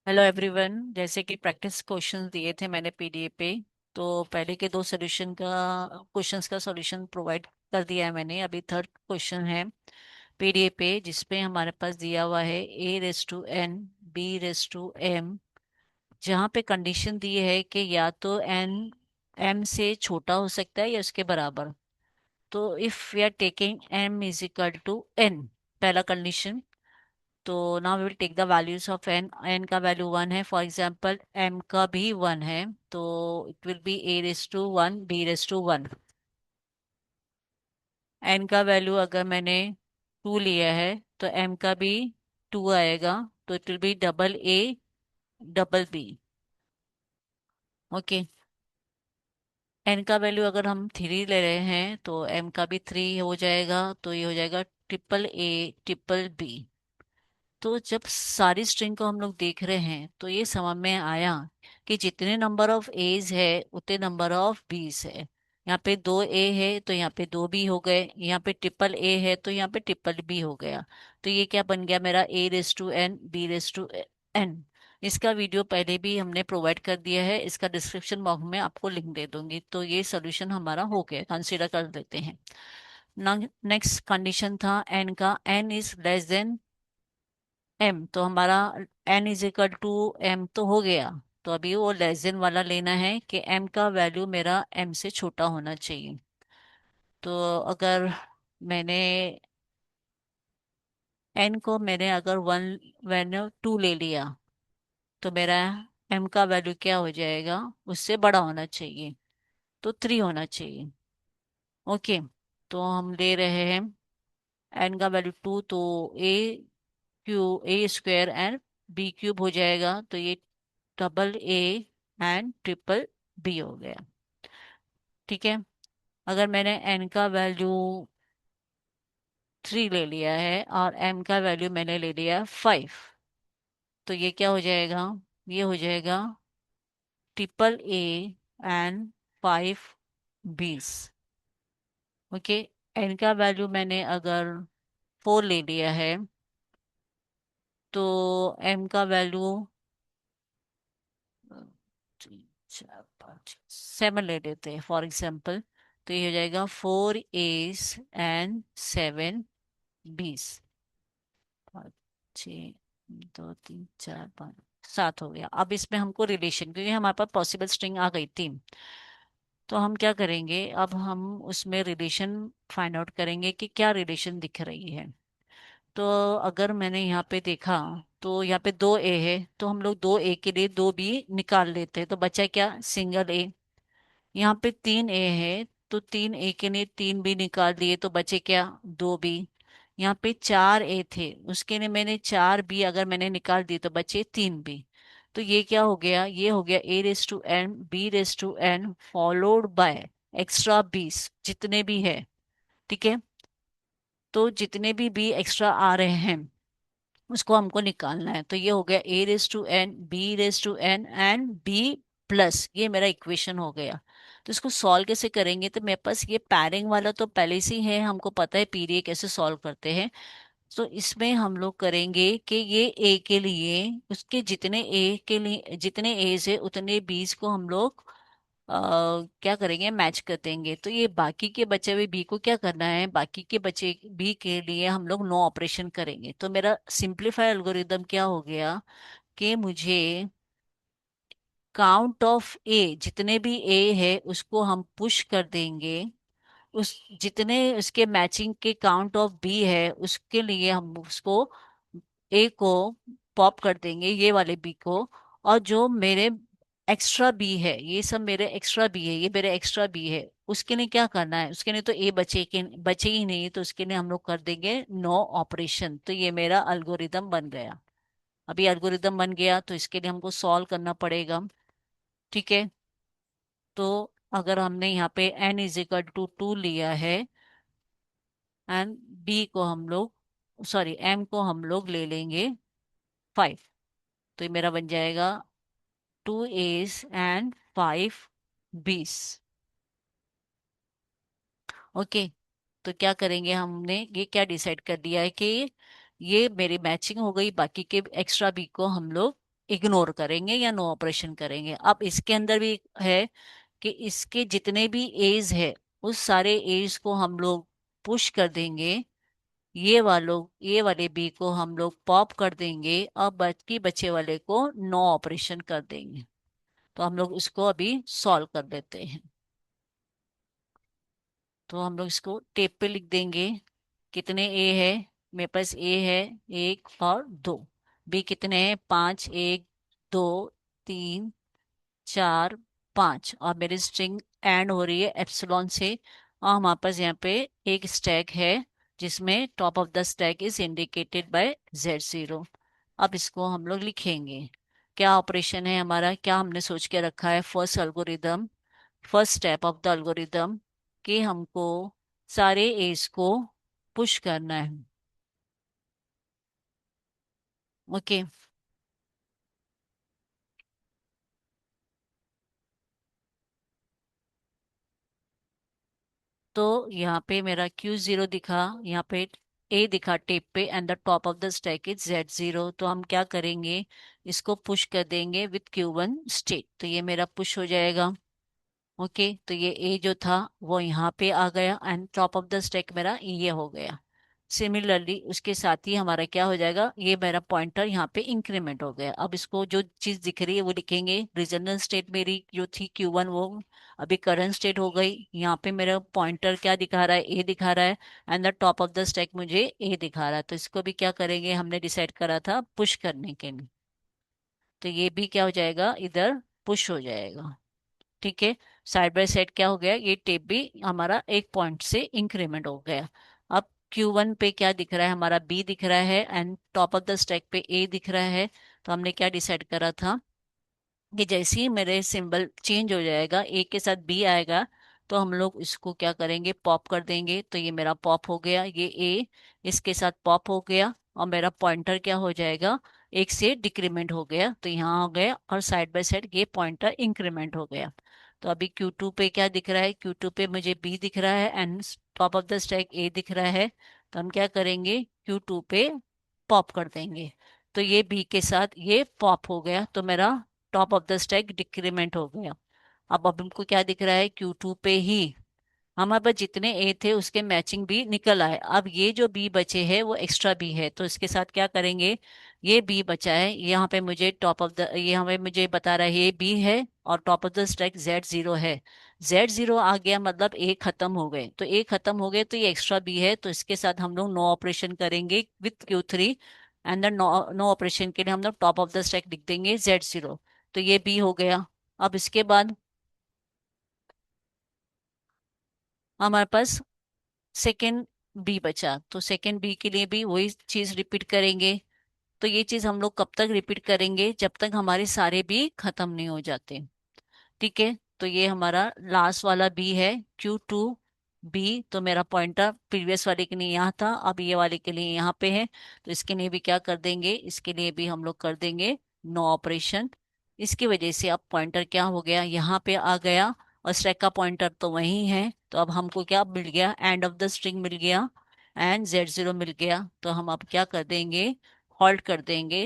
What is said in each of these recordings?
Hello everyone. जैसे कि practice questions दिए थे मैंने पीडीएफ पे, तो पहले के दो सॉल्यूशन का क्वेश्चंस का सॉल्यूशन प्रोवाइड कर दिया है मैंने। अभी थर्ड क्वेश्चन है पीडीएफ पे, जिसपे हमारे पास दिया हुआ है a⁻n b⁻m, जहाँ पे कंडीशन दी है कि या तो n m से छोटा हो सकता है या उसके बराबर। तो if we are taking m is equal to n, पहला कंडीशन, तो now we will take the values of N. N का वैल्यू वन है, फॉर एग्जांपल एम का भी वन है, तो it will be a⁻1 b⁻1। N का value अगर मैंने टू लिया है तो एम का भी टू आएगा, तो it will be double A double B. Okay. N का वैल्यू अगर हम थ्री ले रहे हैं तो एम का भी थ्री हो जाएगा, तो ये हो जाएगा ट्रिपल ए ट्रिपल बी। तो जब सारी स्ट्रिंग को हम लोग देख रहे हैं तो ये समझ में आया कि जितने नंबर ऑफ एज है उतने नंबर ऑफ बीज है। यहाँ पे दो ए है तो यहाँ पे दो बी हो गए, यहाँ पे ट्रिपल ए है तो यहाँ पे ट्रिपल बी हो गया। तो ये क्या बन गया मेरा a⁻n b⁻n। इसका वीडियो पहले भी हमने प्रोवाइड कर दिया है, इसका डिस्क्रिप्शन बॉक्स में आपको लिंक दे दूंगी। तो ये सोल्यूशन हमारा हो गया, कंसीडर कर लेते हैं। नेक्स्ट कंडीशन था एन का, N is less than M, तो हमारा N is equal to M तो हो गया। तो अभी वो लेस देन वाला लेना है कि एम का वैल्यू मेरा एम से छोटा होना चाहिए। तो अगर मैंने एन को मैंने अगर वन वैल्यू टू ले लिया तो मेरा एम का वैल्यू क्या हो जाएगा, उससे बड़ा होना चाहिए, तो थ्री होना चाहिए। ओके। तो हम ले रहे हैं एन का वैल्यू टू, तो A A square and B cube हो जाएगा, तो ये double A and triple B हो गया। ठीक है। अगर मैंने एन का वैल्यू थ्री ले लिया है और एम का वैल्यू मैंने ले लिया फाइव, तो ये क्या हो जाएगा, ये हो जाएगा ट्रिपल ए एंड फाइव बीस। ओके। एन का वैल्यू मैंने अगर फोर ले लिया है तो एम का वैल्यू तीन चार पाँच सेवन ले लेते हैं फॉर एग्जाम्पल। तो ये हो जाएगा फोर एस एंड सेवन बीस। पाँच छः दो तीन चार पाँच सात हो गया। अब इसमें हमको रिलेशन, क्योंकि हमारे पास पॉसिबल स्ट्रिंग आ गई तीन, तो हम क्या करेंगे, अब हम उसमें रिलेशन फाइंड आउट करेंगे कि क्या रिलेशन दिख रही है। तो अगर मैंने यहाँ पे देखा तो यहाँ पे दो ए है, तो हम लोग दो ए के लिए दो बी निकाल लेते हैं, तो बचा क्या, सिंगल ए। यहाँ पे तीन ए है तो तीन ए के लिए तीन बी निकाल दिए, तो बचे क्या, दो बी। यहाँ पे चार ए थे, उसके लिए मैंने चार बी अगर मैंने निकाल दिए तो बचे तीन बी। तो ये क्या हो गया, ये हो गया a⁻n b⁻n followed by extra बीस जितने भी है। ठीक है। तो जितने भी बी एक्स्ट्रा आ रहे हैं उसको हमको निकालना है। तो ये हो गया a⁻n b⁻n and b plus, ये मेरा इक्वेशन हो गया। तो इसको सॉल्व कैसे करेंगे, तो मेरे पास ये पैरिंग वाला तो पहले से ही है, हमको पता है पीडीए कैसे सॉल्व करते हैं। तो इसमें हम लोग करेंगे कि ये ए के लिए उसके जितने ए के लिए जितने ए से उतने बीस को हम लोग क्या करेंगे, मैच कर देंगे। तो ये बाकी के बचे हुए बी को क्या करना है, बाकी के बचे बी के लिए हम लोग नो ऑपरेशन करेंगे। तो मेरा सिंप्लीफाई एल्गोरिदम क्या हो गया कि मुझे काउंट ऑफ ए, जितने भी ए है उसको हम पुश कर देंगे, उस जितने उसके मैचिंग के काउंट ऑफ बी है उसके लिए हम उसको ए को पॉप कर देंगे, ये वाले बी को। और जो मेरे एक्स्ट्रा बी है, ये सब मेरे एक्स्ट्रा बी है, ये मेरे एक्स्ट्रा बी है, उसके लिए क्या करना है, उसके लिए तो ए बचे ही नहीं, तो उसके लिए हम लोग कर देंगे नो ऑपरेशन। तो ये मेरा अल्गोरिदम बन गया। अभी एल्गोरिदम बन गया तो इसके लिए हमको सॉल्व करना पड़ेगा। ठीक है। तो अगर हमने यहाँ पे n is equal to two लिया है एंड b को हम लोग सॉरी m को हम लोग ले लेंगे फाइव, तो ये मेरा बन जाएगा टू एस एंड फाइव बीस। ओके। तो क्या करेंगे, हमने ये क्या डिसाइड कर दिया है कि ये मेरी मैचिंग हो गई, बाकी के एक्स्ट्रा बी को हम लोग इग्नोर करेंगे या नो ऑपरेशन करेंगे। अब इसके अंदर भी है कि इसके जितने भी एज है उस सारे एज को हम लोग पुश कर देंगे, ये वाले बी को हम लोग पॉप कर देंगे और बाकी बचे वाले को नो ऑपरेशन कर देंगे। तो हम लोग इसको अभी सॉल्व कर लेते हैं। तो हम लोग इसको टेप पे लिख देंगे। कितने ए है, मेरे पास ए है एक और दो। बी कितने हैं, पांच, एक, दो, तीन, चार, पांच। और मेरी स्ट्रिंग एंड हो रही है एप्सिलॉन से। और हमारे पास यहाँ पे एक स्टैक है जिसमें top of the stack is indicated by Z0। अब इसको हम लोग लिखेंगे। क्या ऑपरेशन है हमारा, क्या हमने सोच के रखा है, first step of the algorithm कि हमको सारे एज को पुश करना है। ओके। तो यहाँ पे मेरा Q0 दिखा, यहाँ पे ए दिखा टेप पे, and the top of the stack is Z0। तो हम क्या करेंगे, इसको पुश कर देंगे विथ Q1 स्टेट। तो ये मेरा पुश हो जाएगा। ओके, तो ये ए जो था वो यहाँ पे आ गया and top of the stack मेरा ये हो गया। सिमिलरली उसके साथ ही हमारा क्या हो जाएगा, ये मेरा पॉइंटर यहाँ पे इंक्रीमेंट हो गया। अब इसको जो चीज दिख रही है वो लिखेंगे। रीजनल स्टेट मेरी जो थी Q1 वो अभी करंट स्टेट हो गई। यहाँ पे मेरा पॉइंटर क्या दिखा रहा है, ए दिखा रहा है, and the top of the stack मुझे ए दिखा रहा है। तो इसको भी क्या करेंगे, हमने डिसाइड करा था पुश करने के लिए। तो ये भी क्या हो जाएगा, इधर पुश हो जाएगा। ठीक है, साइड बाय साइड क्या हो गया, ये टेप भी हमारा एक पॉइंट से इंक्रीमेंट हो गया। अब Q1 पे क्या दिख रहा है, हमारा बी दिख रहा है and top of the stack पे ए दिख रहा है। तो हमने क्या डिसाइड करा था कि जैसे ही मेरे सिंबल चेंज हो जाएगा, ए के साथ बी आएगा, तो हम लोग इसको क्या करेंगे, पॉप कर देंगे। तो ये मेरा पॉप हो गया, ये ए इसके साथ पॉप हो गया और मेरा पॉइंटर क्या हो जाएगा, एक से डिक्रीमेंट हो गया। तो यहाँ हो गया और साइड बाय साइड ये पॉइंटर इंक्रीमेंट हो गया। तो अभी Q2 पे क्या दिख रहा है, Q2 पे मुझे बी दिख रहा है and top of the stack A दिख रहा है। तो हम क्या करेंगे, Q2 पे पॉप कर देंगे। तो ये बी के साथ ये पॉप हो गया, तो मेरा top of the stack decrement हो गया। अब हमको क्या दिख रहा है, Q2 पे ही हमारे पास जितने ए थे उसके मैचिंग बी निकल आए। अब ये जो बी बचे हैं वो एक्स्ट्रा बी है, तो इसके साथ क्या करेंगे, ये बी बचा है यहाँ पे मुझे टॉप ऑफ द, यहाँ पे मुझे बता रहा है ये बी है और top of the stack Z0 है। Z0 आ गया मतलब ए खत्म हो गए, तो ए खत्म हो गए तो ये एक्स्ट्रा बी है। तो इसके साथ हम लोग नो ऑपरेशन करेंगे with Q3 and no no operation के लिए हम लोग टॉप ऑफ द स्टैक लिख देंगे Z0। तो ये बी हो गया। अब इसके बाद हमारे पास सेकेंड बी बचा, तो सेकेंड बी के लिए भी वही चीज रिपीट करेंगे। तो ये चीज हम लोग कब तक रिपीट करेंगे, जब तक हमारे सारे बी खत्म नहीं हो जाते। ठीक है, तो ये हमारा लास्ट वाला बी है Q2 बी। तो मेरा पॉइंटर प्रीवियस वाले के लिए यहाँ था, अब ये वाले के लिए यहाँ पे है। तो इसके लिए भी क्या कर देंगे, इसके लिए भी हम लोग कर देंगे नो ऑपरेशन। इसकी वजह से अब पॉइंटर क्या हो गया, यहाँ पे आ गया और स्टैक का पॉइंटर तो वही है। तो अब हमको क्या मिल गया, एंड ऑफ द स्ट्रिंग मिल गया एंड Z0 मिल गया। तो हम अब क्या कर देंगे, हॉल्ट कर देंगे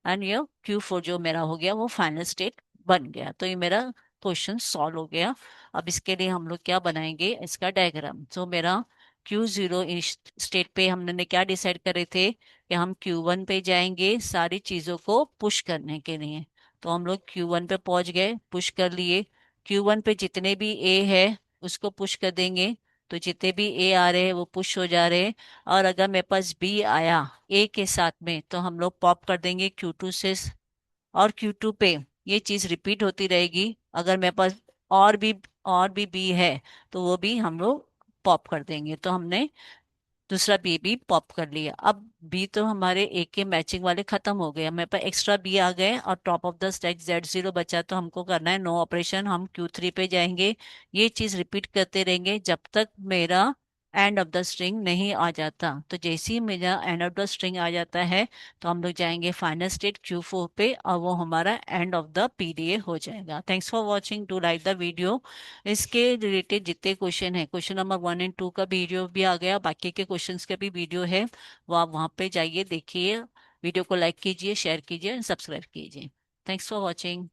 एंड ये Q4 जो मेरा हो गया वो फाइनल स्टेट बन गया। तो ये मेरा क्वेश्चन सॉल्व हो गया। अब इसके लिए हम लोग क्या बनाएंगे, इसका डायग्राम। तो मेरा Q0 स्टेट पे हमने क्या डिसाइड करे थे कि हम Q1 पे जाएंगे सारी चीजों को पुश करने के लिए। तो हम लोग Q1 पे पहुंच गए, पुश कर लिए। Q1 पे जितने भी ए है उसको पुश कर देंगे। तो जितने भी ए आ रहे हैं वो पुश हो जा रहे हैं। और अगर मेरे पास बी आया ए के साथ में तो हम लोग पॉप कर देंगे Q2 से। और Q2 पे ये चीज रिपीट होती रहेगी। अगर मेरे पास और भी बी है तो वो भी हम लोग पॉप कर देंगे। तो हमने दूसरा बी भी पॉप कर लिया। अब बी तो हमारे ए के मैचिंग वाले खत्म हो गए, मेरे पास एक्स्ट्रा बी आ गए और top of the stack Z0 बचा। तो हमको करना है नो ऑपरेशन, हम Q3 पे जाएंगे। ये चीज रिपीट करते रहेंगे जब तक मेरा एंड ऑफ द स्ट्रिंग नहीं आ जाता। तो जैसे ही मेरा एंड ऑफ द स्ट्रिंग आ जाता है तो हम लोग जाएंगे फाइनल स्टेट Q4 पे और वो हमारा एंड ऑफ द PDA हो जाएगा। Thanks for watching, to like the video. इसके रिलेटेड जितने क्वेश्चन है, क्वेश्चन नंबर 1 एंड 2 का वीडियो भी आ गया, बाकी के क्वेश्चंस का भी वीडियो है, वो आप वहाँ पे जाइए देखिए। वीडियो को लाइक कीजिए, शेयर कीजिए, सब्सक्राइब कीजिए। Thanks for watching.